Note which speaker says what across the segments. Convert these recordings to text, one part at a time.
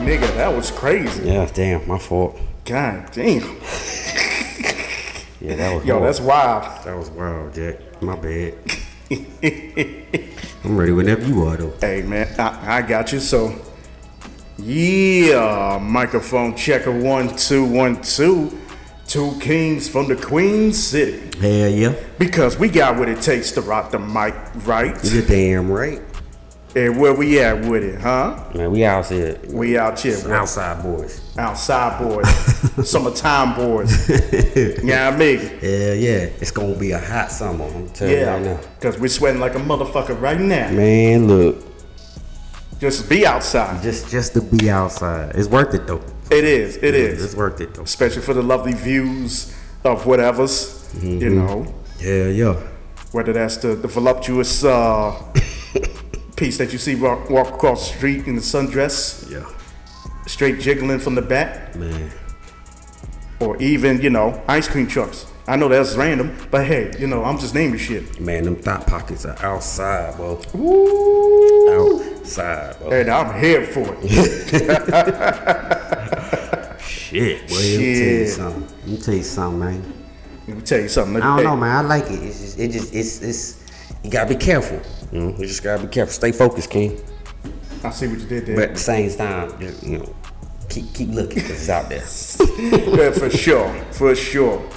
Speaker 1: nigga, that was crazy.
Speaker 2: Yeah, damn, my fault.
Speaker 1: God damn.
Speaker 2: Yeah, that was
Speaker 1: Yo,
Speaker 2: hard.
Speaker 1: that's wild.
Speaker 2: That was wild, Jack. My bad. I'm ready whenever you are, though.
Speaker 1: Hey, man, I got you. So, yeah, microphone checker 1 2 1 2. Two kings from the Queen City.
Speaker 2: Hell yeah.
Speaker 1: Because we got what it takes to rock the mic, right?
Speaker 2: You're damn right.
Speaker 1: And where we at with it, huh?
Speaker 2: Man, we out here.
Speaker 1: We out here.
Speaker 2: Outside boys.
Speaker 1: Outside boys. Summertime boys. Yeah, I mean.
Speaker 2: Hell yeah. It's going to be a hot summer, I'm telling you right now.
Speaker 1: Because we're sweating like a motherfucker right now.
Speaker 2: Man, look.
Speaker 1: Just be outside.
Speaker 2: Just to be outside. It's worth it, though.
Speaker 1: It is. It is.
Speaker 2: It's worth it, though.
Speaker 1: Especially for the lovely views of whatevers, you know.
Speaker 2: Yeah, yeah.
Speaker 1: Whether that's the voluptuous piece that you see walk across the street in the sundress.
Speaker 2: Yeah.
Speaker 1: Straight jiggling from the back.
Speaker 2: Man.
Speaker 1: Or even, you know, ice cream trucks. I know that's random, but hey, you know, I'm just naming shit.
Speaker 2: Man, them thought pockets are outside, bro.
Speaker 1: Ooh.
Speaker 2: Outside, bro.
Speaker 1: And I'm here for it.
Speaker 2: Shit, boy. Let me tell you something. Let me tell you something, man.
Speaker 1: Let me tell you something.
Speaker 2: I don't know, man. I like it. It's you gotta be careful. You know, you just gotta be careful. Stay focused, King.
Speaker 1: I see what you did there.
Speaker 2: But at the same time, just, you know, keep looking because it's out there.
Speaker 1: Yeah, for sure.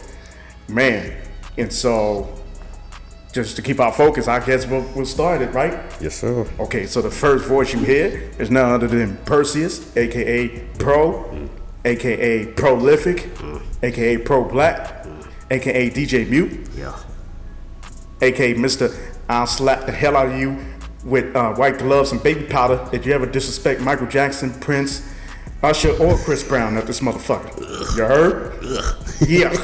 Speaker 1: Man, and so just to keep our focus, I guess we'll start it, right?
Speaker 2: Yes, sir.
Speaker 1: Okay, so the first voice you hear is none other than Perseus, aka Pro, aka Prolific, aka Pro Black, aka DJ Mute,
Speaker 2: Yeah.
Speaker 1: aka Mr. I'll slap the hell out of you with white gloves and baby powder if you ever disrespect Michael Jackson, Prince, Usher, or Chris Brown at this motherfucker. You heard? Yeah.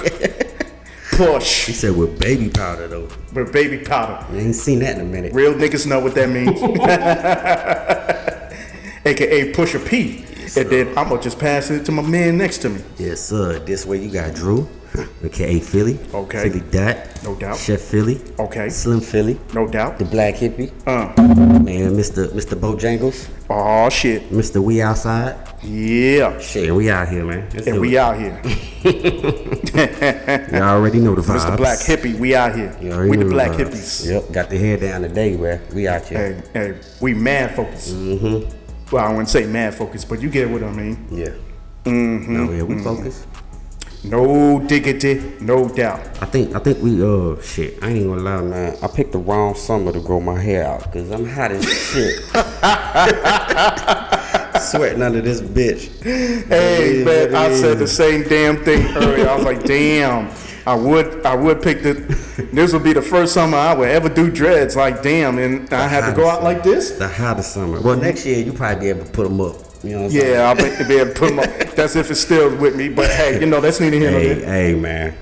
Speaker 1: Push.
Speaker 2: He said with baby powder, though.
Speaker 1: With baby powder.
Speaker 2: I ain't seen that in a minute.
Speaker 1: Real niggas know what that means. AKA Pusha P. Yes, and then I'm gonna just pass it to my man next to me.
Speaker 2: Yes, sir. This way you got Drew, aka Philly.
Speaker 1: Okay.
Speaker 2: Philly Dot.
Speaker 1: No doubt.
Speaker 2: Chef Philly.
Speaker 1: Okay.
Speaker 2: Slim Philly.
Speaker 1: No doubt.
Speaker 2: The Black Hippie. Man, Mr. Bojangles.
Speaker 1: Oh shit.
Speaker 2: Mr. We Outside.
Speaker 1: Yeah.
Speaker 2: Shit, we out here, man.
Speaker 1: And we out here.
Speaker 2: You already know the vibes.
Speaker 1: Mr. Black Hippie, we out here. We the Black Hippies.
Speaker 2: Yep, got the head down today, man. We out here.
Speaker 1: Hey, we mad focused. Well, I wouldn't say mad focused, but you get what I mean.
Speaker 2: Yeah. No, yeah, we focus.
Speaker 1: No diggity, no doubt.
Speaker 2: I think we shit. I ain't even gonna lie, man. I picked the wrong summer to grow my hair out because I'm hot as shit. Sweating under this bitch.
Speaker 1: Hey man, I said the same damn thing earlier. I was like, damn, I would pick this would be the first summer I would ever do dreads. Like, damn, and I had to go out like this.
Speaker 2: The hottest summer. Well, next year you probably be able to put them up. You know what I'm saying?
Speaker 1: Yeah, I'll be able to put them up. That's if it's still with me. But hey, you know, that's neither here nor there.
Speaker 2: Hey, man.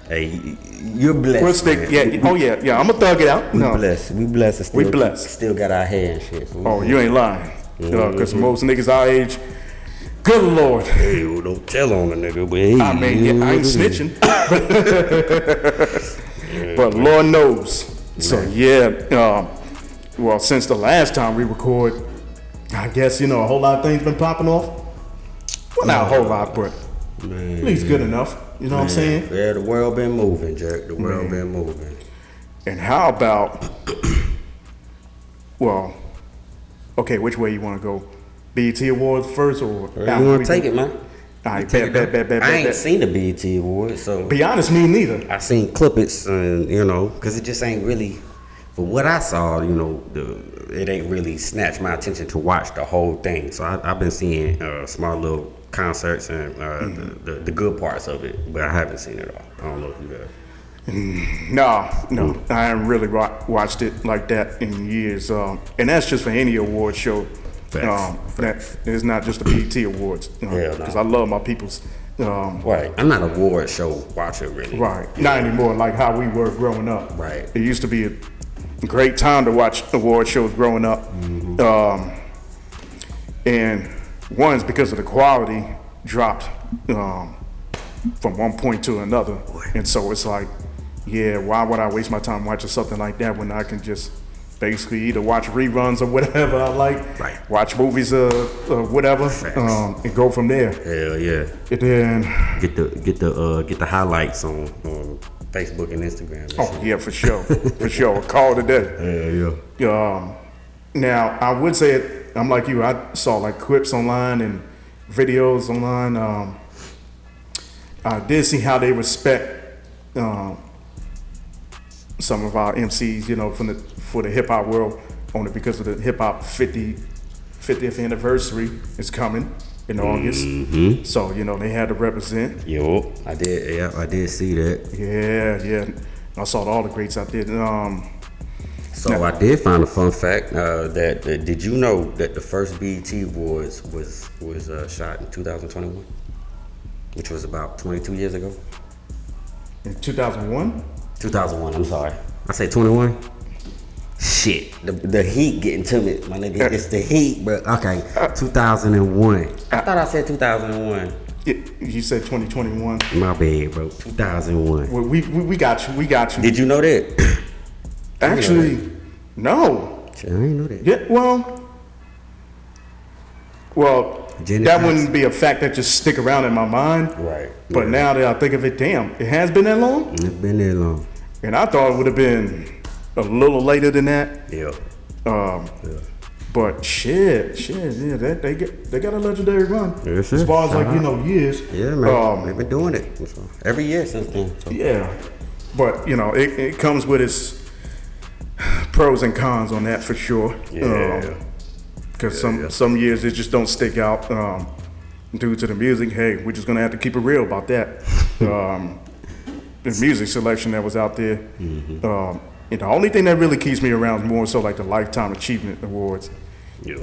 Speaker 2: Hey, you're blessed.
Speaker 1: We'll stick. Yeah. Yeah. I'm gonna thug it out.
Speaker 2: We blessed. We blessed.
Speaker 1: We blessed.
Speaker 2: Still got our hair and shit.
Speaker 1: Oh, you ain't lying. Because most niggas our age, good lord.
Speaker 2: Hey, well, don't tell on a nigga, but hey,
Speaker 1: I mean, yeah, I ain't snitching. But Lord knows. So yeah, well, since the last time we record, I guess, you know, a whole lot of things been popping off. Well, not a whole lot, but at least good enough. You know what I'm saying?
Speaker 2: Yeah, the world been moving, Jack. The world been moving.
Speaker 1: And how about, well, okay, which way you want to go? BET Awards first or?
Speaker 2: You want to take it, man?
Speaker 1: All right, bet.
Speaker 2: I ain't seen the BET Awards, so.
Speaker 1: Be honest, me neither.
Speaker 2: I seen clippets, and you know, because it just ain't really, for what I saw, you know, it ain't really snatched my attention to watch the whole thing. So I've been seeing small little concerts and the good parts of it, but I haven't seen it all. I don't know if you have.
Speaker 1: No, I haven't really watched it like that in years. And that's just for any award show. That it's not just the BET Awards. Because I love my people's.
Speaker 2: Right, I'm not a award show watcher really.
Speaker 1: Right, not anymore like how we were growing up.
Speaker 2: Right.
Speaker 1: It used to be a great time to watch award shows growing up. And one's because of the quality dropped from one point to another. And so it's like, yeah, why would I waste my time watching something like that when I can just basically either watch reruns or whatever I like,
Speaker 2: Right.
Speaker 1: watch movies or whatever, and go from there.
Speaker 2: Hell yeah.
Speaker 1: And then,
Speaker 2: Get the highlights on Facebook and Instagram.
Speaker 1: oh yeah, for sure, for sure. Call today.
Speaker 2: Yeah.
Speaker 1: Now I would say it. I'm like you. I saw like clips online and videos online. I did see how they respect some of our MCs, you know, for the hip hop world, only because of the hip hop 50th anniversary is coming in August. So you know they had to represent.
Speaker 2: Yo, I did. Yeah, I did see that.
Speaker 1: Yeah. I saw all the greats out there.
Speaker 2: So I did find a fun fact that did you know that the first BET Awards was shot in 2021, which was about 22 years ago.
Speaker 1: In 2001.
Speaker 2: 2001. I'm sorry. I say 21. Shit, the heat getting to me, my nigga. It's the heat, but okay. 2001. I thought I said 2001.
Speaker 1: You said 2021.
Speaker 2: My bad, bro. 2001.
Speaker 1: Well, we got you. We got you.
Speaker 2: Did you know that?
Speaker 1: Actually, no.
Speaker 2: Shit, I didn't know that.
Speaker 1: Yeah, well, that wouldn't be a fact that just stick around in my mind.
Speaker 2: Right.
Speaker 1: But
Speaker 2: Yeah.
Speaker 1: now that I think of it, damn, it has been that long?
Speaker 2: It's been that long.
Speaker 1: And I thought it would have been a little later than that.
Speaker 2: Yeah.
Speaker 1: But shit, yeah, they got a legendary run.
Speaker 2: Yes,
Speaker 1: as
Speaker 2: sir.
Speaker 1: far as
Speaker 2: Shout
Speaker 1: like, you
Speaker 2: out.
Speaker 1: know, years.
Speaker 2: Yeah, man. They've been doing it every year since then. So.
Speaker 1: Yeah. But, you know, it comes with its pros and cons on that for sure.
Speaker 2: Yeah.
Speaker 1: Because some years it just don't stick out due to the music. Hey, we're just gonna have to keep it real about that. The music selection that was out there. And the only thing that really keeps me around is more so like the Lifetime Achievement Awards,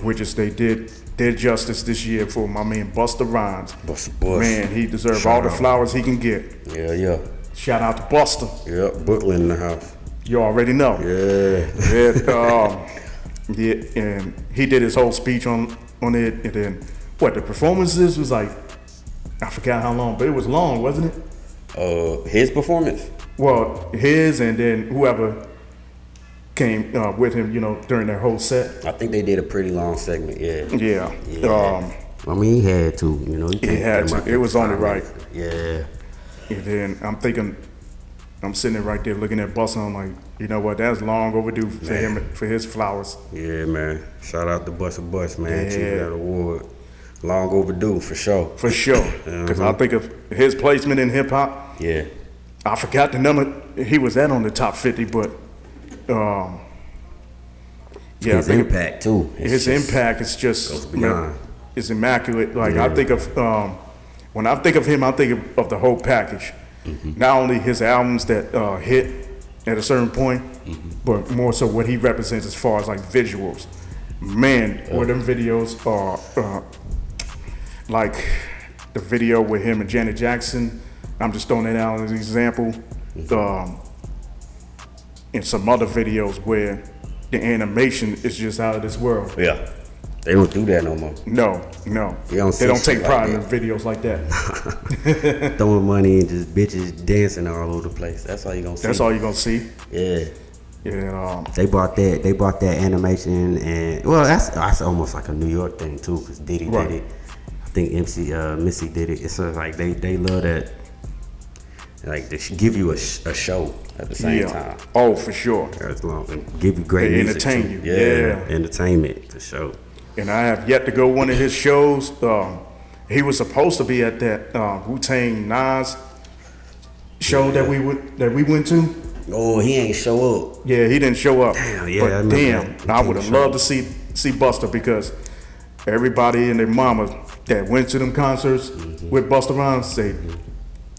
Speaker 1: which is they did justice this year for my man Busta Rhymes.
Speaker 2: Busta.
Speaker 1: Man, he deserves all the flowers he can get.
Speaker 2: Yeah.
Speaker 1: Shout out to Busta.
Speaker 2: Yeah, Brooklyn in the house.
Speaker 1: You already know.
Speaker 2: Yeah.
Speaker 1: And he did his whole speech on it, and then the performances was like, I forgot how long, but it was long, wasn't it?
Speaker 2: His performance?
Speaker 1: Well, his and then whoever came with him, you know, during their whole set.
Speaker 2: I think they did a pretty long segment, yeah.
Speaker 1: Yeah.
Speaker 2: I mean, he had to, you know.
Speaker 1: He had to. It was only right.
Speaker 2: Yeah.
Speaker 1: And then I'm sitting there right there looking at Busta, I'm like, you know what, that's long overdue for him, for his flowers.
Speaker 2: Yeah, man. Shout out to Busta Bus, man.
Speaker 1: Yeah.
Speaker 2: Achieving that award. Long overdue, for sure.
Speaker 1: For sure. Because I think of his placement in hip hop.
Speaker 2: Yeah.
Speaker 1: I forgot the number he was at on the top 50, but
Speaker 2: his impact too.
Speaker 1: His impact is just
Speaker 2: goes beyond.
Speaker 1: It's immaculate. Like I think of when I think of him, I think of the whole package. Not only his albums that hit at a certain point, but more so what he represents as far as like visuals. Man, where them videos are, like the video with him and Janet Jackson. I'm just throwing that out as an example. And some other videos where the animation is just out of this world.
Speaker 2: Yeah. They don't do that no more.
Speaker 1: No.
Speaker 2: They don't
Speaker 1: take pride
Speaker 2: like
Speaker 1: in videos like that.
Speaker 2: Throwing money and just bitches dancing all over the place. That's all you gonna see.
Speaker 1: That's all you're gonna see.
Speaker 2: Yeah.
Speaker 1: Yeah.
Speaker 2: They brought that animation, and well, that's almost like a New York thing too, because Diddy did it. I think Missy did it. It's like they love that. Like they should give you a show at the same time.
Speaker 1: Oh, for sure.
Speaker 2: As long and give you great
Speaker 1: They
Speaker 2: music
Speaker 1: entertain
Speaker 2: too.
Speaker 1: you. Yeah.
Speaker 2: Entertainment for sure.
Speaker 1: And I have yet to go one of his shows. He was supposed to be at that Wu-Tang Nas show that we went to.
Speaker 2: Oh, he ain't show up.
Speaker 1: Yeah, he didn't show up.
Speaker 2: Damn,
Speaker 1: I would have loved to see Busta, because everybody and their mama that went to them concerts with Busta Rhymes say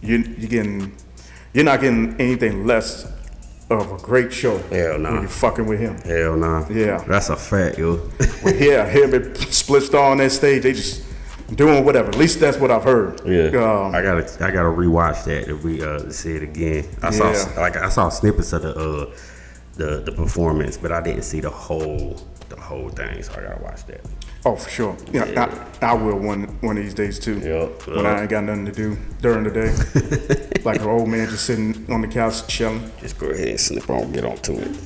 Speaker 1: you're not getting anything less of a great show.
Speaker 2: Hell nah.
Speaker 1: When you're fucking with him.
Speaker 2: Hell nah.
Speaker 1: Yeah.
Speaker 2: That's a fact, yo.
Speaker 1: Well, yeah, him and Split Star on that stage, they just doing whatever. At least that's what I've heard.
Speaker 2: Yeah. I gotta rewatch that to see it again. I saw snippets of the performance, but I didn't see the whole thing, so I gotta watch that.
Speaker 1: Oh, for sure. Yeah. I will one of these days too.
Speaker 2: Yep.
Speaker 1: When I ain't got nothing to do during the day. Like an old man just sitting on the couch chilling.
Speaker 2: Just go ahead and slip on, get on to it.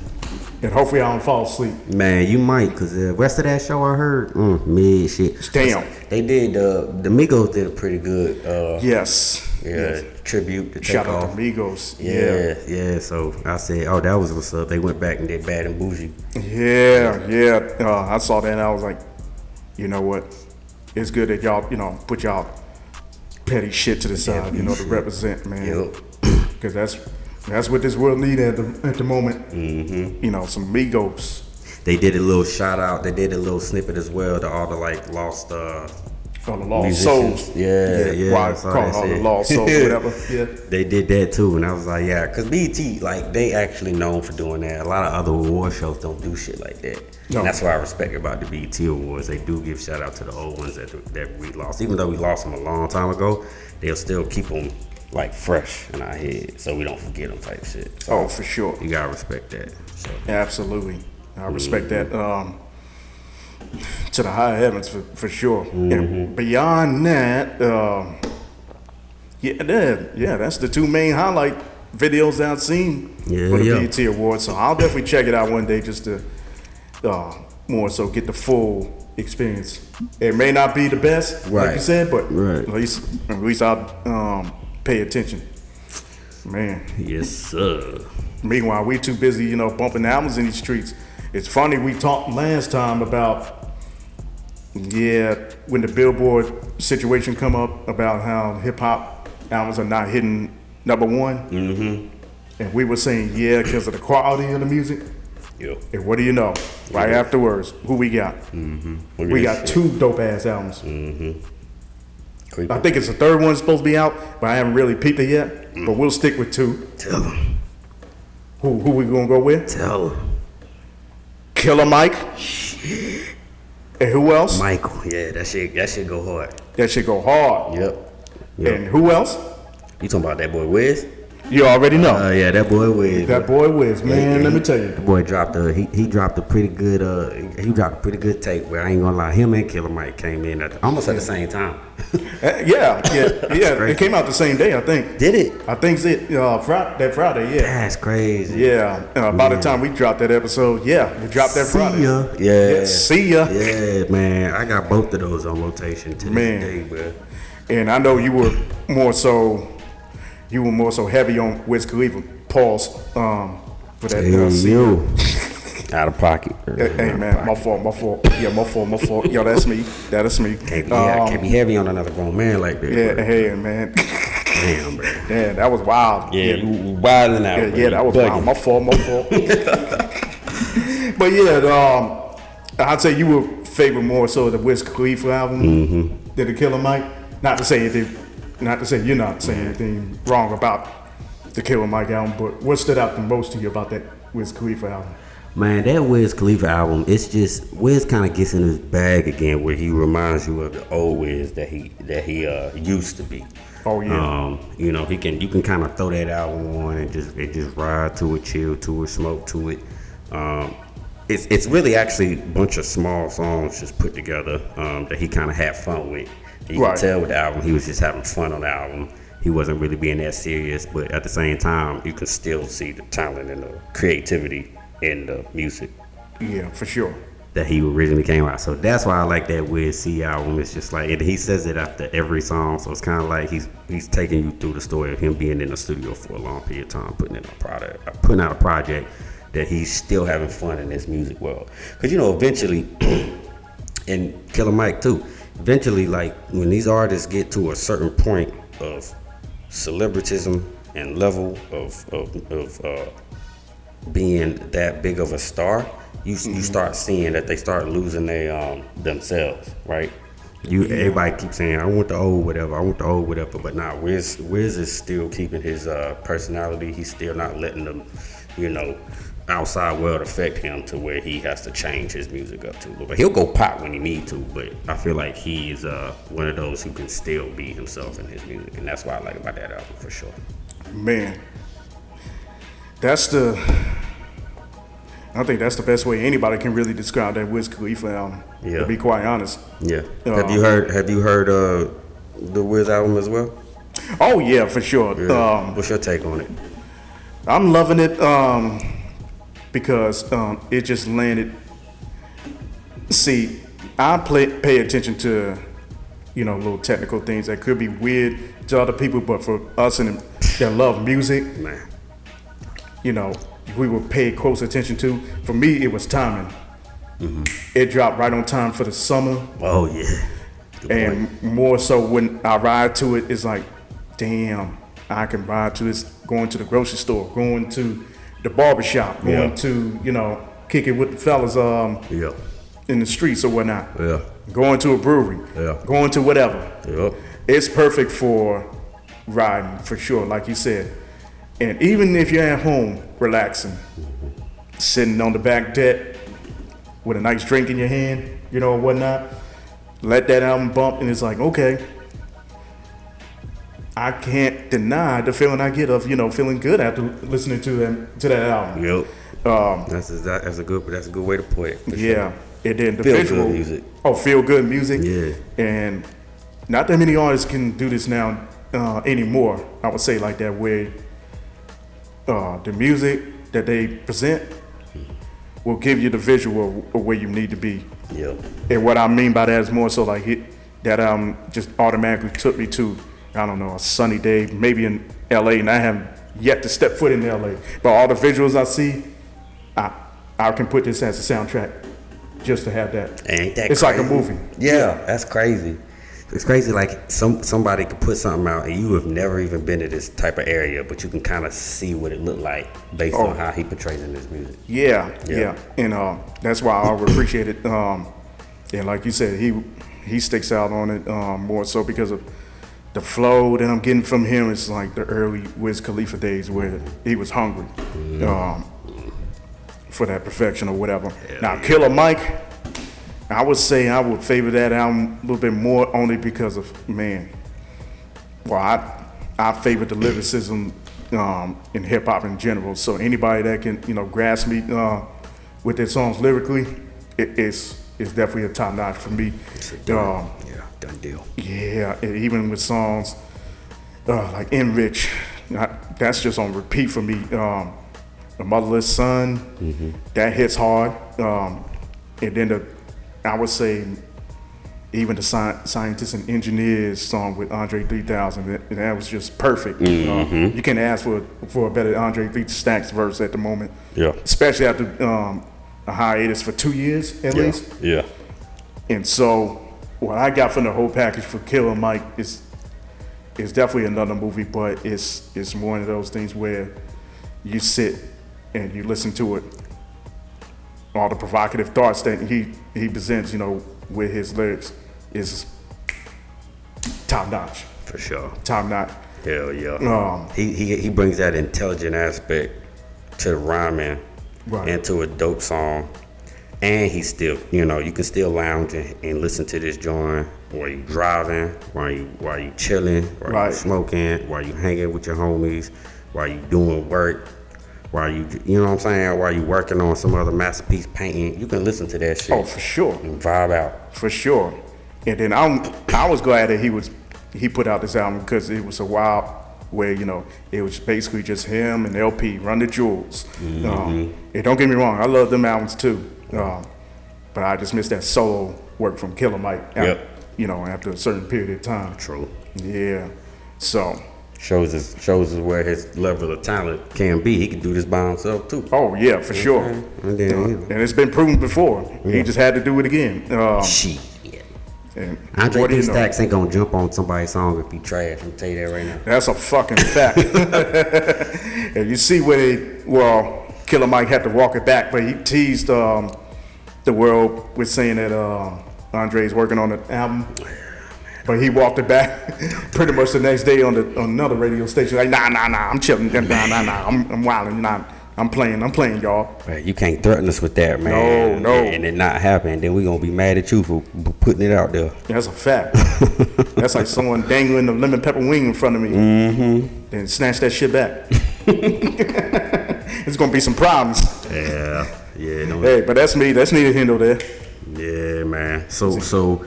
Speaker 1: And hopefully I don't fall asleep.
Speaker 2: Man, you might, cause the rest of that show I heard, mid shit.
Speaker 1: Damn.
Speaker 2: They did the Migos did a pretty good.
Speaker 1: Yes.
Speaker 2: Yeah,
Speaker 1: Yes.
Speaker 2: tribute to
Speaker 1: Shout
Speaker 2: Takeoff.
Speaker 1: out to Migos.
Speaker 2: Yeah. So I said, oh, that was what's up. They went back and did Bad and Bougie.
Speaker 1: Yeah. I saw that and I was like, you know what? It's good that y'all, put y'all petty shit to the side, to represent, man.
Speaker 2: Yep.
Speaker 1: Because that's what this world need at the moment. Mm-hmm. Some Migos.
Speaker 2: They did a little shout out. They did a little snippet as well to all the lost
Speaker 1: All the lost
Speaker 2: musicians.
Speaker 1: souls.
Speaker 2: Yeah.
Speaker 1: Why call all the lost souls or whatever. Yeah.
Speaker 2: They did that too, and I was like, yeah, because BET, they actually known for doing that. A lot of other award shows don't do shit like that.
Speaker 1: No.
Speaker 2: And that's what I respect about the BET Awards. They do give shout out to the old ones that we lost. Even though we lost them a long time ago, they'll still keep them fresh in our head, so we don't forget them type shit. So
Speaker 1: For sure.
Speaker 2: you gotta respect that. So.
Speaker 1: Absolutely. I respect that to the high heavens for sure. And beyond that, that's the two main highlight videos that I've seen for the BET Awards. So I'll definitely check it out one day just to more so get the full experience. It may not be the best, like you said, but at least I'll pay attention. Man.
Speaker 2: Yes, sir.
Speaker 1: Meanwhile, we too busy, bumping albums in these streets. It's funny, we talked last time about, when the Billboard situation come up about how hip-hop albums are not hitting number one. Mm-hmm. And we were saying, because of the quality of the music.
Speaker 2: Yep.
Speaker 1: And what do you know? Right afterwards, who we got?
Speaker 2: Mm-hmm.
Speaker 1: We got two dope-ass albums.
Speaker 2: Mm-hmm.
Speaker 1: I think it's the third one supposed to be out, but I haven't really peeped it yet. But we'll stick with two.
Speaker 2: Tell them.
Speaker 1: Who we gonna go with?
Speaker 2: Tell them.
Speaker 1: Killer Mike. And who else?
Speaker 2: Michael. Yeah, that shit go hard.
Speaker 1: That shit go hard.
Speaker 2: Yep.
Speaker 1: And who else?
Speaker 2: You talking about that boy Wiz?
Speaker 1: You already know.
Speaker 2: Yeah, that boy Wiz.
Speaker 1: That boy Wiz, man. Let me tell you.
Speaker 2: The boy dropped he dropped a pretty good tape where I ain't gonna lie, him and Killer Mike came in almost at the same time.
Speaker 1: Yeah. It came out the same day, I think.
Speaker 2: Did it?
Speaker 1: I think that Friday, yeah.
Speaker 2: That's crazy.
Speaker 1: Yeah. By the time we dropped that episode, we dropped that Friday.
Speaker 2: See ya. Yeah.
Speaker 1: See ya.
Speaker 2: Yeah, man. I got both of those on rotation to this day, bro.
Speaker 1: And I know you were more so heavy on Wiz Khalifa. Pause. For that. See ya.
Speaker 2: Out of pocket.
Speaker 1: Hey man, my fault. Yeah, my fault. Yo, that's me.
Speaker 2: Can't be heavy on another grown man like that.
Speaker 1: Yeah,
Speaker 2: bro.
Speaker 1: hey man.
Speaker 2: Damn, bro.
Speaker 1: Damn, that was wild.
Speaker 2: Yeah, you wilding out.
Speaker 1: Yeah, that was wild. My fault. But I'd say you would favor more so the Wiz Khalifa album than the Killer Mike. Not to say you're not saying anything wrong about the Killer Mike album, but what stood out the most to you about that Wiz Khalifa album?
Speaker 2: Man, that Wiz Khalifa album, it's just Wiz kind of gets in his bag again, where he reminds you of the old Wiz that he used to be.
Speaker 1: Oh yeah.
Speaker 2: You can kind of throw that album on and just ride to it, chill to it, smoke to it. It's really actually a bunch of small songs just put together that he kind of had fun with. You can tell with the album, he was just having fun on the album. He wasn't really being that serious, but at the same time, you can still see the talent and the creativity in the music.
Speaker 1: Yeah, for sure.
Speaker 2: That he originally came out. So that's why I like that Wiz C album. It's just like, and he says it after every song, so it's kind of like he's taking you through the story of him being in the studio for a long period of time, putting out a project that he's still having fun in this music world. Because eventually, and Killer Mike too, eventually, like when these artists get to a certain point of celebritism and level of being that big of a star, you start seeing that they start losing their themselves, right? Everybody keeps saying, I want the old whatever, but nah, Wiz is still keeping his personality. He's still not letting them, outside world affect him to where he has to change his music up to. But he'll go pop when he need to, but I feel like he is one of those who can still be himself in his music, and that's what I like about that album for sure.
Speaker 1: Man, I think that's the best way anybody can really describe that Wiz Khalifa album. Yeah. To be quite honest.
Speaker 2: Yeah. Have you heard the Wiz album as well?
Speaker 1: Oh yeah, for sure.
Speaker 2: Yeah. What's your take on it?
Speaker 1: I'm loving it. because it just landed. See, I pay attention to, little technical things that could be weird to other people, but for us that love music,
Speaker 2: Man.
Speaker 1: We would pay close attention to. For me, it was timing. It dropped right on time for the summer.
Speaker 2: Oh yeah. Good
Speaker 1: And
Speaker 2: point.
Speaker 1: more so when I ride to it, it's like, damn, I can ride to this, going to the grocery store, going to the barbershop, going
Speaker 2: Yeah.
Speaker 1: to, kick it with the fellas
Speaker 2: Yeah.
Speaker 1: in the streets or whatnot,
Speaker 2: Yeah.
Speaker 1: going to a brewery,
Speaker 2: Yeah.
Speaker 1: going to whatever.
Speaker 2: Yep.
Speaker 1: It's perfect for riding, for sure, like you said. And even if you're at home, relaxing, sitting on the back deck with a nice drink in your hand, whatnot, let that album bump, and it's like, okay, I can't deny the feeling I get of, feeling good after listening to that album.
Speaker 2: Yep. That's a good way to put it. for
Speaker 1: Yeah,
Speaker 2: sure.
Speaker 1: and then the
Speaker 2: Feel-good
Speaker 1: visual
Speaker 2: music.
Speaker 1: Oh, feel good music.
Speaker 2: Yeah.
Speaker 1: And not that many artists can do this now anymore. I would say like that, where the music that they present will give you the visual of where you need to be.
Speaker 2: Yep.
Speaker 1: And what I mean by that is more so like that just automatically took me to, I don't know, a sunny day, maybe in LA, and I haven't yet to step foot in LA. But all the visuals I see, I can put this as a soundtrack just to have that.
Speaker 2: Ain't that
Speaker 1: it's
Speaker 2: crazy?
Speaker 1: like a movie.
Speaker 2: Yeah, that's crazy. It's crazy, like somebody could put something out and you have never even been to this type of area, but you can kind of see what it looked like based on how he portrays in this music.
Speaker 1: Yeah.
Speaker 2: Yeah.
Speaker 1: And that's why I would appreciate it. And like you said, he sticks out on it more so because of the flow that I'm getting from him. Is like the early Wiz Khalifa days where he was hungry for that perfection or whatever. Now, Killer Mike, I would say I would favor that album a little bit more only because of, I favor the lyricism in hip hop in general. So anybody that can, grasp me with their songs lyrically, it's definitely a top notch for me.
Speaker 2: Done deal.
Speaker 1: Yeah, and even with songs like Enrich, that's just on repeat for me. The Motherless Son, that hits hard. And then I would say even the Scientists and Engineers song with Andre 3000, that was just perfect. You can't ask for a better Andre 3000 Stacks verse at the moment.
Speaker 2: Yeah.
Speaker 1: Especially after a hiatus for 2 years at least.
Speaker 2: Yeah.
Speaker 1: And so what I got from the whole package for Killer Mike is definitely another movie, but it's one of those things where you sit and you listen to it. All the provocative thoughts that he presents, with his lyrics is top notch.
Speaker 2: For sure.
Speaker 1: Top notch.
Speaker 2: Hell yeah. He brings that intelligent aspect to the rhyming and to a dope song. And he's still, you can still lounge and listen to this joint while you driving, while you chilling, while you smoking, while you hanging with your homies, while you doing work, while you know what I'm saying, while you working on some other masterpiece painting. You can listen to that shit.
Speaker 1: Oh, for sure.
Speaker 2: And vibe out.
Speaker 1: For sure. And then I was glad that he put out this album because it was a while where, it was basically just him and LP, Run the Jewels. And don't get me wrong, I love them albums too. But I just missed that solo work from Killer Mike after a certain period of time.
Speaker 2: True.
Speaker 1: Yeah. So
Speaker 2: shows us where his level of talent can be. He can do this by himself too.
Speaker 1: Oh yeah, for sure.
Speaker 2: And then,
Speaker 1: and it's been proven before. He just had to do it again.
Speaker 2: Shit.
Speaker 1: And
Speaker 2: Andre
Speaker 1: what do
Speaker 2: 3
Speaker 1: you know?
Speaker 2: Stacks ain't gonna jump on somebody's song if he trash. I'm tell you that right now.
Speaker 1: That's a fucking fact. And you see where Killer Mike had to walk it back, but he teased the world with saying that Andre's working on an album. But he walked it back pretty much the next day on another radio station. Like, nah, I'm chilling. Nah, I'm wilding. Nah, I'm playing, y'all.
Speaker 2: Right, you can't threaten us with that, man.
Speaker 1: No.
Speaker 2: And it not happen. Then we gonna be mad at you for putting it out there.
Speaker 1: That's a fact. That's like someone dangling the lemon pepper wing in front of me. Then snatch that shit back. It's gonna be some problems.
Speaker 2: Yeah. No,
Speaker 1: Hey, but that's me. That's neither here nor there.
Speaker 2: yeah, man. So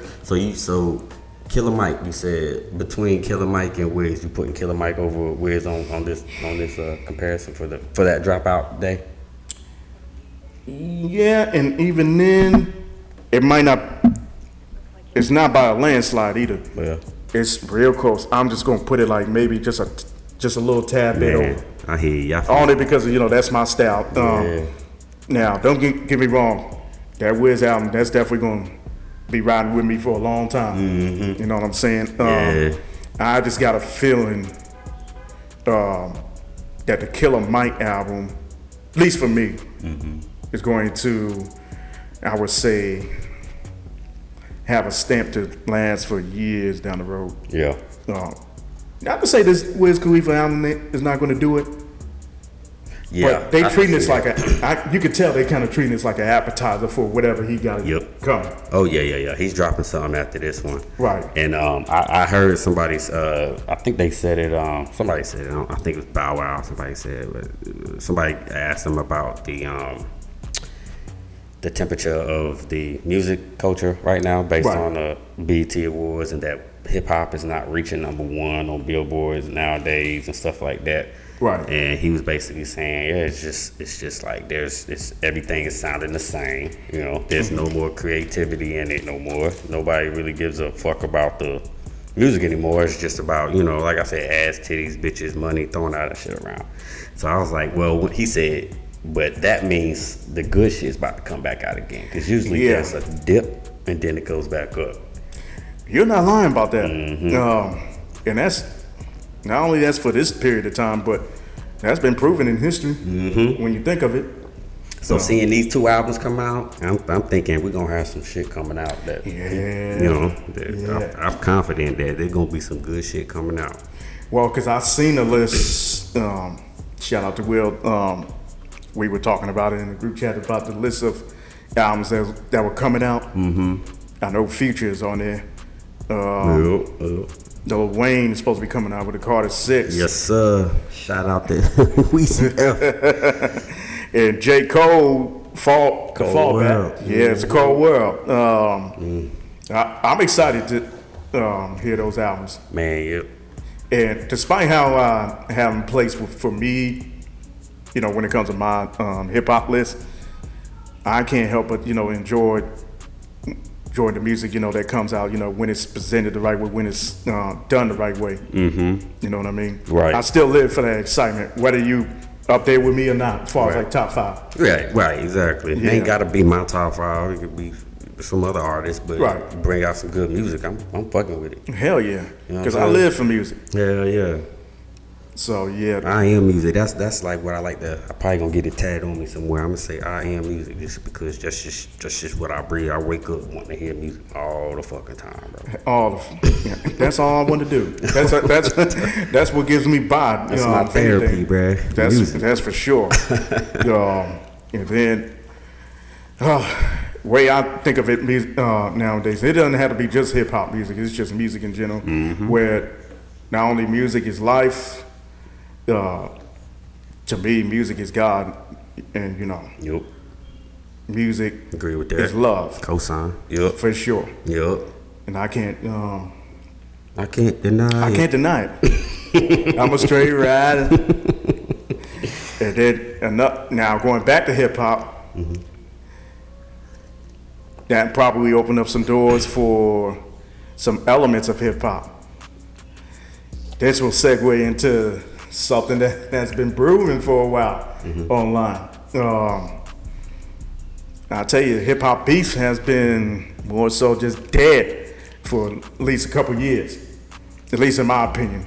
Speaker 2: Killer Mike, you said between Killer Mike and Wiz, you putting Killer Mike over Wiz on this comparison for that dropout day?
Speaker 1: Yeah, and even then, it might not. It's not by a landslide either.
Speaker 2: Yeah.
Speaker 1: It's real close. I'm just gonna put it like maybe just a little tad bit
Speaker 2: Man,
Speaker 1: over.
Speaker 2: I hear you.
Speaker 1: Only because that's my style.
Speaker 2: Yeah.
Speaker 1: Now, don't get me wrong. That Wiz album, that's definitely gonna be riding with me for a long time.
Speaker 2: Mm-hmm.
Speaker 1: You know what I'm saying?
Speaker 2: Yeah.
Speaker 1: I just got a feeling that the Killer Mike album, at least for me, is going to, I would say, have a stamp to last for years down the road.
Speaker 2: Yeah.
Speaker 1: Not to say this Wiz Khalifa album is not going to do it,
Speaker 2: Yeah.
Speaker 1: but they treating this like you could tell they kind of treating this like an appetizer for whatever he got coming.
Speaker 2: Oh yeah. He's dropping something after this one.
Speaker 1: Right.
Speaker 2: And I heard somebody's. I think they said it. Somebody said it. I think it was Bow Wow. Somebody said it. But somebody asked him about the temperature of the music culture right now, based on the BET Awards, and that hip hop is not reaching #1 on billboards nowadays and stuff like that.
Speaker 1: Right.
Speaker 2: And he was basically saying, yeah, it's just like everything is sounding the same. You know, there's no more creativity in it no more. Nobody really gives a fuck about the music anymore. It's just about, like I said, ass, titties, bitches, money, throwing all that shit around. So I was like, well, he said, but that means the good shit's about to come back out again. Because usually there's a dip and then it goes back up.
Speaker 1: You're not lying about that. And that's not only that's for this period of time, but that's been proven in history when you think of it.
Speaker 2: So seeing these two albums come out, I'm thinking we're gonna have some shit coming out that I'm confident that there's gonna be some good shit coming out.
Speaker 1: Well, because I seen a list. Shout out to Will. We were talking about it in the group chat about the list of albums that were coming out. I know Future is on there. Lil Wayne is supposed to be coming out with the Carter 6.
Speaker 2: Yes, sir. Shout out to Weezy F.
Speaker 1: And J. Cole, Fall Back. Yeah, it's a cold world. I'm excited to hear those albums.
Speaker 2: Man, yep.
Speaker 1: And despite how I have in place for me, when it comes to my hip hop list, I can't help but enjoy the music that comes out when it's presented the right way, when it's done the right way. You know what I mean?
Speaker 2: Right.
Speaker 1: I still live for that excitement, whether you up there with me or not, as far as like top 5.
Speaker 2: Right, exactly. It ain't gotta be my top 5. It could be some other artists, but bring out some good music. I'm fucking with it.
Speaker 1: Hell yeah, because I live for music.
Speaker 2: Hell yeah.
Speaker 1: So yeah,
Speaker 2: I am music. That's like what I like to. I probably gonna get it tagged on me somewhere. I'm gonna say I am music just because that's just what I breathe. I wake up wanting to hear music all the fucking time, bro.
Speaker 1: That's all I want to do. That's what gives me by.
Speaker 2: That's my therapy, bro.
Speaker 1: That's for sure. And then way I think of it nowadays, it doesn't have to be just hip hop music. It's just music in general, where not only music is life. To me, music is God, and
Speaker 2: Yep.
Speaker 1: music
Speaker 2: Agree with that.
Speaker 1: is love.
Speaker 2: Cosign. Yep.
Speaker 1: For sure.
Speaker 2: Yep.
Speaker 1: And I can't
Speaker 2: deny.
Speaker 1: I can't deny it. I'm a straight rider. And then now going back to hip hop, that probably opened up some doors for some elements of hip hop. This will segue into something that's been brewing for a while online. I'll tell you, hip hop beef has been more so just dead for at least a couple years, at least in my opinion.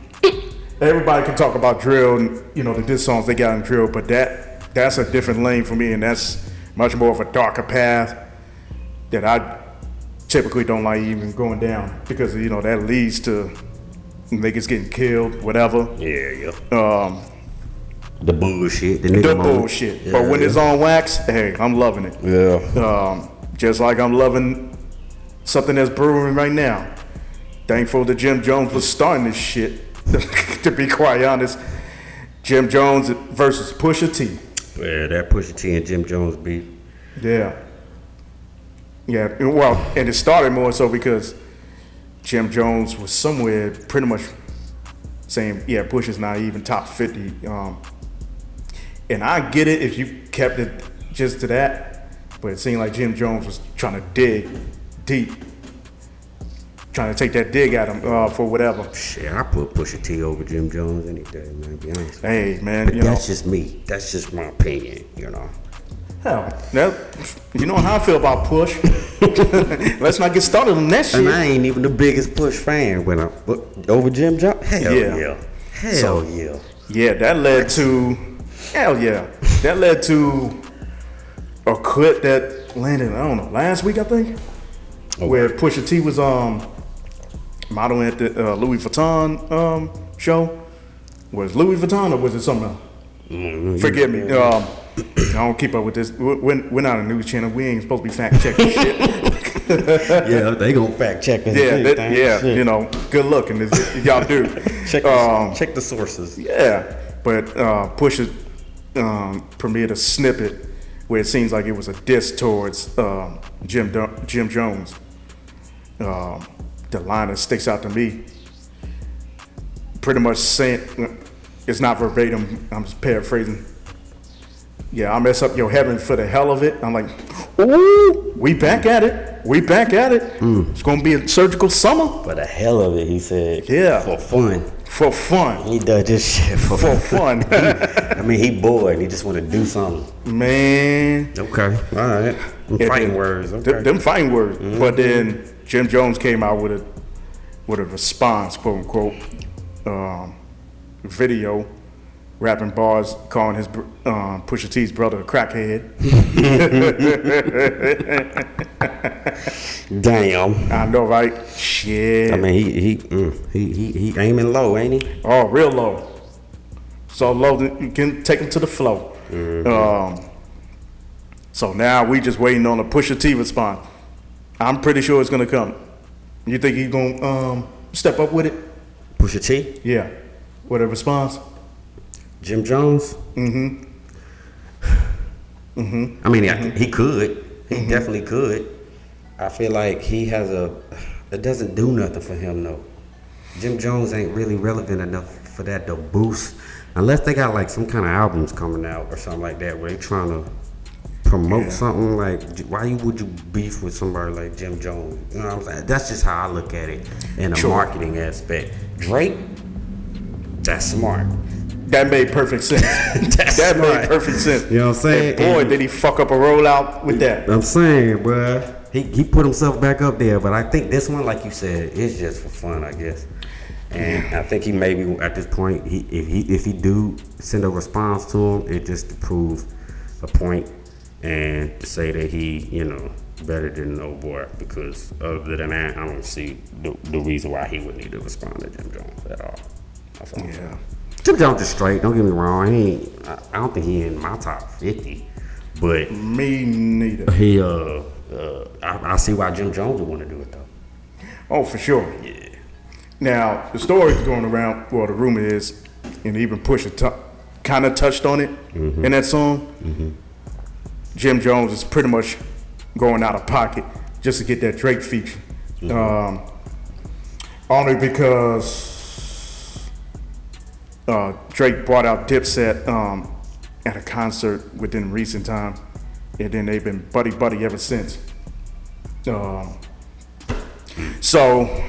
Speaker 1: Everybody can talk about drill and the diss songs they got in drill, but that's a different lane for me, and that's much more of a darker path that I typically don't like even going down because that leads to niggas getting killed, whatever.
Speaker 2: Yeah. The bullshit.
Speaker 1: The bullshit. Yeah, but when it's on wax, hey, I'm loving it.
Speaker 2: Yeah.
Speaker 1: Just like I'm loving something that's brewing right now. Thankful that Jim Jones was starting this shit. To be quite honest, Jim Jones versus Pusha T.
Speaker 2: Yeah, that Pusha T and Jim Jones beat.
Speaker 1: Yeah. Well, and it started more so because Jim Jones was somewhere pretty much saying, Pusha's not even top 50. And I get it if you kept it just to that, but it seemed like Jim Jones was trying to dig deep, trying to take that dig at him for whatever.
Speaker 2: Shit, I put Pusha T over Jim Jones any day, man. To be honest.
Speaker 1: Hey, man,
Speaker 2: But that's just me. That's just my opinion, you know.
Speaker 1: Hell, you know how I feel about Push. Let's not get started on that shit.
Speaker 2: And I ain't even the biggest Push fan when over Jim Jones. Hell yeah. Hell yeah.
Speaker 1: Yeah, that led to a clip that landed, I don't know, last week I think, where Pusha T was modeling at the Louis Vuitton show. Was it Louis Vuitton or was it something else? Forgive me. I don't keep up with this. We're not a news channel. We ain't supposed to be fact checking shit.
Speaker 2: Yeah, they gonna fact check us.
Speaker 1: You know, good looking. Y'all do.
Speaker 2: Check the sources.
Speaker 1: Yeah, but Pusha premiered a snippet where it seems like it was a diss towards Jim Jones. The line that sticks out to me, pretty much saying, it's not verbatim, I'm just paraphrasing. Yeah, I'll mess up your heaven for the hell of it. I'm like, ooh, we back at it. It's gonna be a surgical summer.
Speaker 2: For the hell of it, he said.
Speaker 1: Yeah.
Speaker 2: For fun.
Speaker 1: He
Speaker 2: does this shit for fun. I mean, he bored. He just want to do something.
Speaker 1: Man.
Speaker 2: Okay. All right. Fighting words. Okay.
Speaker 1: Them fighting words. Mm-hmm. But then Jim Jones came out with a response, quote unquote, video, rapping bars, calling his Pusha T's brother a crackhead.
Speaker 2: Damn.
Speaker 1: I know, right? Shit.
Speaker 2: I mean, he aiming low, ain't he?
Speaker 1: Oh, real low. So low that you can take him to the floor. Mm-hmm. So now we just waiting on a Pusha T response. I'm pretty sure it's gonna come. You think he's gonna step up with it?
Speaker 2: Pusha T?
Speaker 1: Yeah. With a response?
Speaker 2: Jim Jones?
Speaker 1: Mm-hmm.
Speaker 2: I mean, he could. He definitely could. I feel like he has it doesn't do nothing for him, though. Jim Jones ain't really relevant enough for that to boost, unless they got like some kind of albums coming out or something like that where they trying to promote something. Like, why would you beef with somebody like Jim Jones? You know what I'm saying? That's just how I look at it in a marketing aspect. Drake, that's smart.
Speaker 1: That made perfect sense. That made perfect sense.
Speaker 2: You know what I'm saying?
Speaker 1: And boy, did he fuck up a rollout with that.
Speaker 2: I'm saying, bruh. He put himself back up there, but I think this one, like you said, is just for fun, I guess. And I think he maybe at this point, if he do send a response to him, it just to prove a point and to say that he, better than no boy. Because other than that, I don't see the reason why he would need to respond to Jim Jones at all. That's all I'm saying. Jim Jones is straight. Don't get me wrong. I don't think he in my top 50, but
Speaker 1: me neither.
Speaker 2: He I see why Jim Jones would want to do it though.
Speaker 1: Oh, for sure.
Speaker 2: Yeah.
Speaker 1: Now the story's going around. Well, the rumor is, and even Pusha kind of touched on it in that song. Mm-hmm. Jim Jones is pretty much going out of pocket just to get that Drake feature, only because Drake brought out Dipset at a concert within recent time, and then they've been buddy ever since. So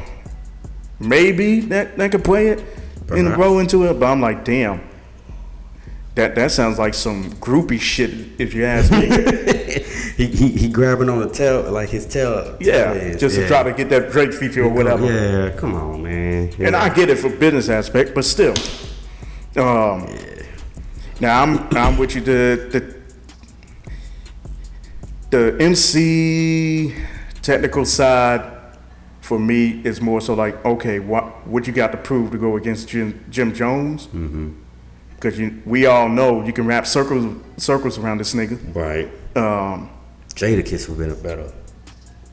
Speaker 1: maybe that could play it and roll into it, but I'm like, damn, that sounds like some groupie shit if you ask me.
Speaker 2: he grabbing on the tail, like his tail.
Speaker 1: Just to try to get that Drake feature or whatever.
Speaker 2: Yeah, come on, man. Yeah.
Speaker 1: And I get it for business aspect, but still. Now I'm with you. The MC technical side for me is more so like, okay, what you got to prove to go against Jim Jones? Because we all know you can wrap circles around this nigga.
Speaker 2: Right. Jadakiss would have been a better.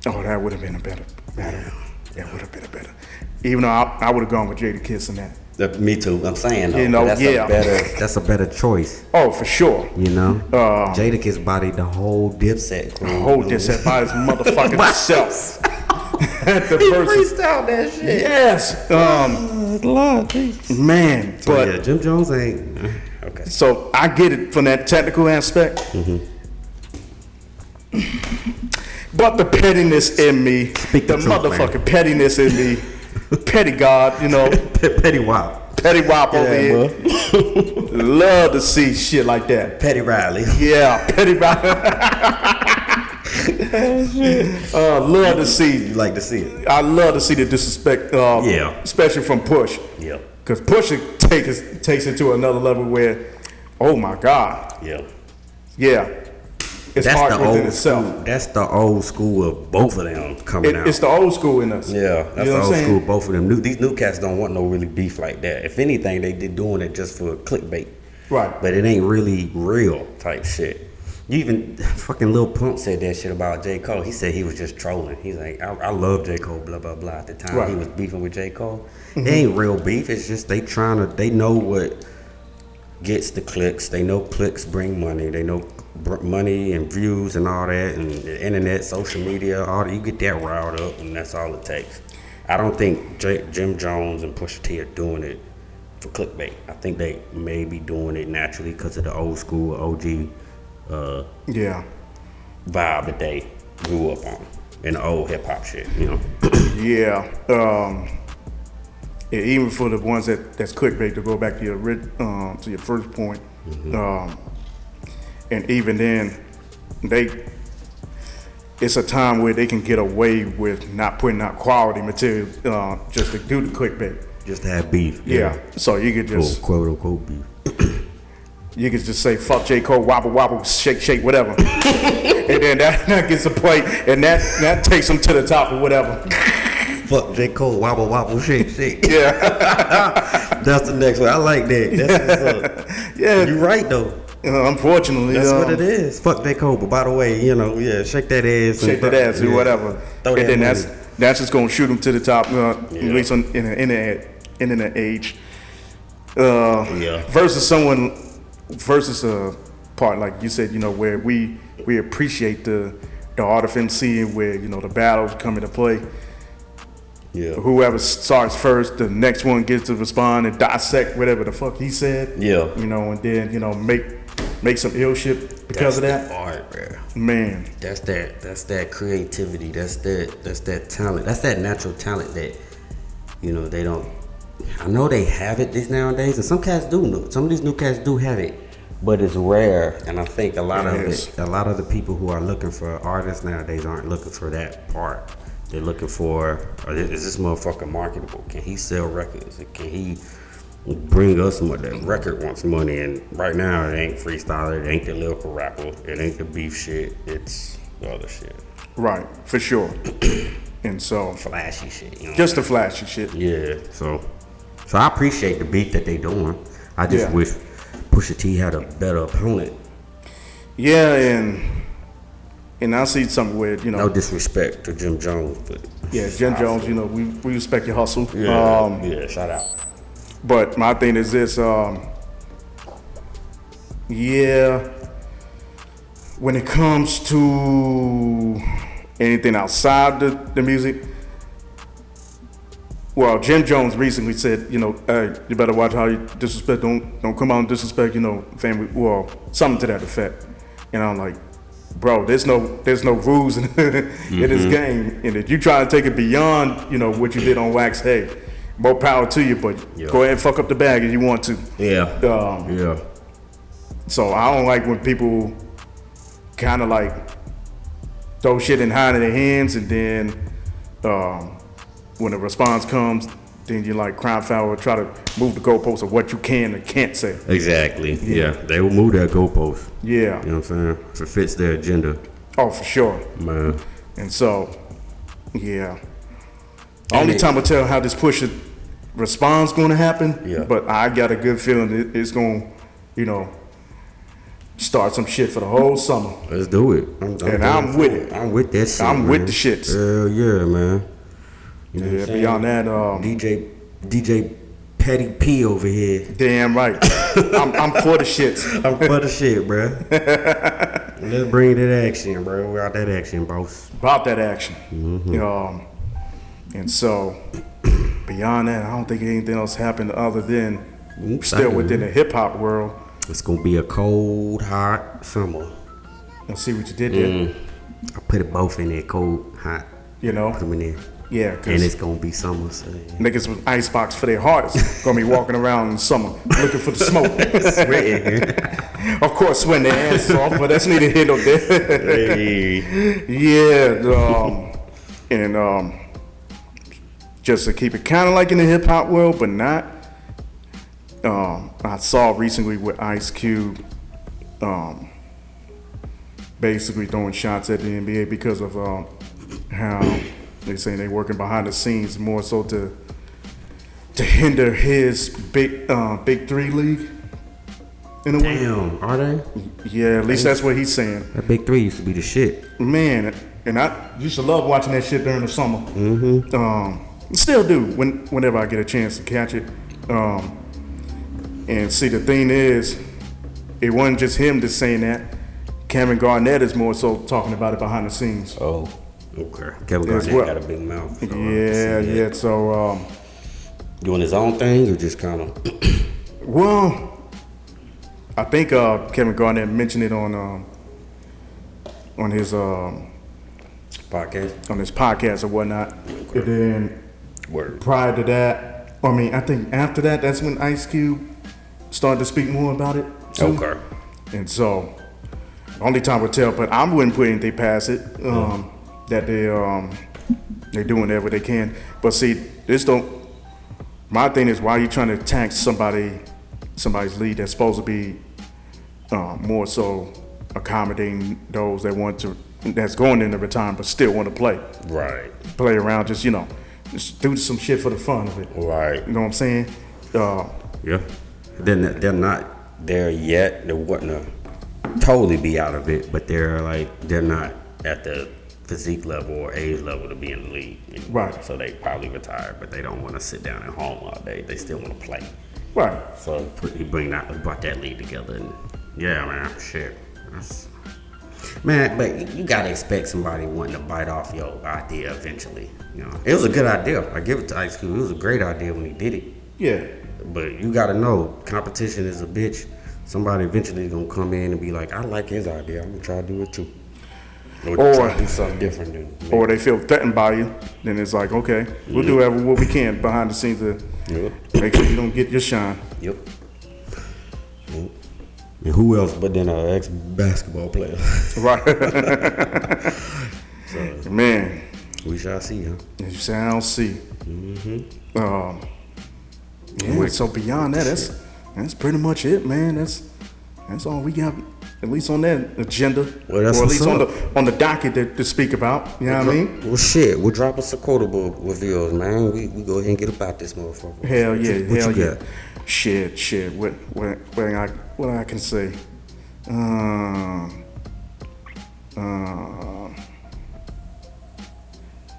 Speaker 1: Oh, that would have been a better. Yeah. That would have been a better. Even though I would have gone with Jadakiss in that.
Speaker 2: Me too. I'm saying though, that's a better choice.
Speaker 1: Oh, for sure.
Speaker 2: Jadakiss bodied the whole Dipset crew.
Speaker 1: The whole Dipset by his motherfucking self.
Speaker 2: He freestyled that shit.
Speaker 1: Yes.
Speaker 2: Lord, Jesus.
Speaker 1: Man,
Speaker 2: but yeah, Jim Jones ain't okay.
Speaker 1: So I get it from that technical aspect. But the pettiness in me, the motherfucking pettiness in me, petty God, you know.
Speaker 2: Petty Wop.
Speaker 1: Petty Wop over here. Love to see shit like that.
Speaker 2: Petty Riley.
Speaker 1: Yeah, Petty Riley. Love to see.
Speaker 2: You like to see it?
Speaker 1: I love to see the disrespect, especially from Push.
Speaker 2: Yeah.
Speaker 1: Because Push takes it to another level where, oh my God.
Speaker 2: Yeah.
Speaker 1: Yeah. It's
Speaker 2: that's
Speaker 1: hard
Speaker 2: the
Speaker 1: within
Speaker 2: old
Speaker 1: itself.
Speaker 2: School. That's the old school of both of them coming out.
Speaker 1: It's the old school in us.
Speaker 2: Yeah, that's
Speaker 1: you know
Speaker 2: the old school of both of them. These new cats don't want no really beef like that. If anything, they doing it just for clickbait.
Speaker 1: Right.
Speaker 2: But it ain't really real type shit. You even fucking Lil Pump said that shit about J. Cole. He said he was just trolling. He's like, I love J. Cole, blah, blah, blah. At the time he was beefing with J. Cole. It ain't real beef. It's just they know what gets the clicks. They know clicks bring money. They know money and views and all that, and the internet, social media, all that. You get that riled up, and that's all it takes. I don't think Jim Jones and Pusha T are doing it for clickbait. I think they may be doing it naturally because of the old school OG vibe that they grew up on and the old hip hop shit, you know.
Speaker 1: Even for the ones that's clickbait, to go back to your first point, and even then, it's a time where they can get away with not putting out quality material just to do the clickbait.
Speaker 2: Just to have beef.
Speaker 1: Yeah. So you could just
Speaker 2: quote unquote beef.
Speaker 1: You could just say fuck J. Cole, wobble wobble, shake shake, whatever, and then that gets a play, and that takes them to the top or whatever.
Speaker 2: Fuck J. Cole, wobble wobble, shake shake.
Speaker 1: Yeah.
Speaker 2: That's the next one. I like that. That's what's up.
Speaker 1: Yeah.
Speaker 2: You're right though.
Speaker 1: Unfortunately,
Speaker 2: that's what it is. Fuck J. Cole, but by the way, shake that ass.
Speaker 1: Shake that ass or whatever. And then that's just gonna shoot them to the top. At least in the internet age. Versus a part like you said, where we appreciate the art of MCing, where the battles come into play. Yeah. Whoever starts first, the next one gets to respond and dissect whatever the fuck he said. Yeah. And then make some ill shit because of that.
Speaker 2: Art, bro.
Speaker 1: Man.
Speaker 2: That's that creativity. That's that talent. That's that natural talent that they don't. I know they have it these nowadays, and some cats do know. Some of these new cats do have it, but it's rare. And I think a lot of the people who are looking for artists nowadays aren't looking for that part. They're looking for, is this motherfucker marketable? Can he sell records? Can he bring us some of that record wants money? And right now, it ain't freestyler, it ain't the lyrical rapper, it ain't the beef shit, it's the other shit.
Speaker 1: Right, for sure. And so
Speaker 2: flashy shit,
Speaker 1: just the flashy shit.
Speaker 2: Yeah. So I appreciate the beat that they doing. I just wish Pusha T had a better opponent.
Speaker 1: Yeah, and I see something where
Speaker 2: no disrespect to Jim Jones, but
Speaker 1: Jim Jones, we respect your hustle.
Speaker 2: Yeah, shout out.
Speaker 1: But my thing is this, when it comes to anything outside the music, well, Jim Jones recently said, hey, you better watch how you disrespect. Don't come out and disrespect, family. Well, something to that effect. And I'm like, bro, there's no rules in this game. And if you try to take it beyond, what you did on Wax, hey, more power to you. But go ahead and fuck up the bag if you want to.
Speaker 2: Yeah.
Speaker 1: So I don't like when people kind of like throw shit in hide in their hands, and then when the response comes, then you like crime foul or try to move the goalposts of what you can and can't say.
Speaker 2: Exactly. Yeah. They will move that goalpost.
Speaker 1: Yeah.
Speaker 2: You know what I'm saying? If it fits their agenda.
Speaker 1: Oh, for sure.
Speaker 2: Man.
Speaker 1: And so, only time will tell how this push response going to happen. Yeah. But I got a good feeling it's going to, start some shit for the whole summer.
Speaker 2: Let's do it.
Speaker 1: I'm with it.
Speaker 2: I'm with that shit.
Speaker 1: I'm with the shits.
Speaker 2: Hell yeah, man.
Speaker 1: Beyond that,
Speaker 2: DJ Petty P over here.
Speaker 1: Damn right. I'm for the shits.
Speaker 2: I'm for the shit, bro. Let's bring that action, bro. We're out that action, boss.
Speaker 1: About that action. Mm-hmm. And so, beyond that, I don't think anything else happened other than still within the hip hop world.
Speaker 2: It's gonna be a cold, hot summer.
Speaker 1: Let's see what you did there.
Speaker 2: I put it both in there, cold, hot.
Speaker 1: You know?
Speaker 2: Put them in there.
Speaker 1: Yeah,
Speaker 2: and it's gonna be summer. So yeah.
Speaker 1: Niggas with icebox for their hearts gonna be walking around in summer looking for the smoke. Of course, sweating their asses off, but that's neither here nor there. Yeah, and just to keep it kind of like in the hip hop world, but not. I saw recently with Ice Cube, basically throwing shots at the NBA because of how they say they working behind the scenes more so to hinder his big three league. In a way.
Speaker 2: Damn, are they?
Speaker 1: Yeah, at least that's what he's saying.
Speaker 2: That big three used to be the shit.
Speaker 1: Man, and I used to love watching that shit during the summer.
Speaker 2: Mm-hmm.
Speaker 1: Still do whenever I get a chance to catch it. And see, the thing is, it wasn't just him that's saying that. Kevin Garnett is more so talking about it behind the scenes.
Speaker 2: Oh, okay. Kevin Garnett got a big mouth. So
Speaker 1: yeah. So,
Speaker 2: doing his own thing or just kind of?
Speaker 1: Well, I think Kevin Garnett mentioned it on his
Speaker 2: podcast,
Speaker 1: on his podcast or whatnot. Okay. And then prior to that, I think after that, that's when Ice Cube started to speak more about it too.
Speaker 2: Okay.
Speaker 1: And so, only time will tell, but I wouldn't put anything past it. That they're doing whatever they can. But see, my thing is, why are you trying to attack somebody's lead that's supposed to be more so accommodating those that's going into retirement but still want to play.
Speaker 2: Right.
Speaker 1: Play around, just do some shit for the fun of it.
Speaker 2: Right.
Speaker 1: You know what I'm saying?
Speaker 2: Yeah. They're not there yet. They wouldn't totally be out of it, but they're not at the physique level or age level to be in the league anymore.
Speaker 1: Right.
Speaker 2: So they probably retired, but they don't want to sit down at home all day. They still want to play.
Speaker 1: Right.
Speaker 2: So he brought that league together, and yeah, man, shit. Man, but you gotta expect somebody wanting to bite off your idea eventually. It was a good idea. I give it to Ice Cube. It was a great idea when he did it.
Speaker 1: Yeah.
Speaker 2: But you gotta know, competition is a bitch. Somebody eventually gonna come in and be like, I like his idea. I'm gonna try to do it too. Or try to do something different than me.
Speaker 1: Or they feel threatened by you, then it's like, okay, we'll do what we can behind the scenes to make sure you don't get your shine.
Speaker 2: Yep. And who else but then an ex-basketball player? Right.
Speaker 1: So, man.
Speaker 2: We shall see, huh?
Speaker 1: You shall see.
Speaker 2: Mm-hmm.
Speaker 1: Yeah, so beyond that, that's pretty much it, man. That's all we got, at least on that agenda,
Speaker 2: or
Speaker 1: at least on the docket to speak about. You know what I mean?
Speaker 2: Well, shit, we'll drop us a quotable reveals, man. We go ahead and get about this motherfucker.
Speaker 1: Hell yeah,
Speaker 2: what you got?
Speaker 1: Shit. What I can say?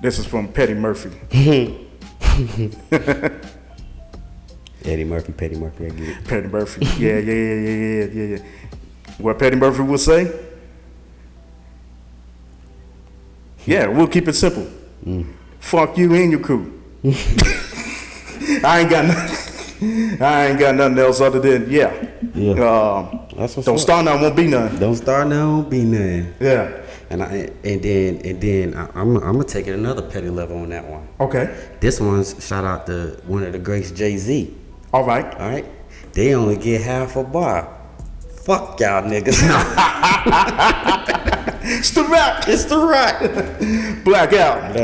Speaker 1: This is from Petty Murphy.
Speaker 2: Eddie Murphy, Petty Murphy, I get it.
Speaker 1: Petty Murphy, yeah. What Petty Murphy will say? Yeah, we'll keep it simple. Fuck you and your crew. I ain't got nothing else other than
Speaker 2: That's what's
Speaker 1: don't
Speaker 2: up.
Speaker 1: start now, won't be none.
Speaker 2: Don't start now, won't be none.
Speaker 1: Yeah.
Speaker 2: And then I'm gonna take it another petty level on that one.
Speaker 1: Okay.
Speaker 2: This one's shout out to one of the greats, Jay-Z.
Speaker 1: All right.
Speaker 2: They only get half a bar. Fuck y'all niggas.
Speaker 1: It's the rap.
Speaker 2: Blackout.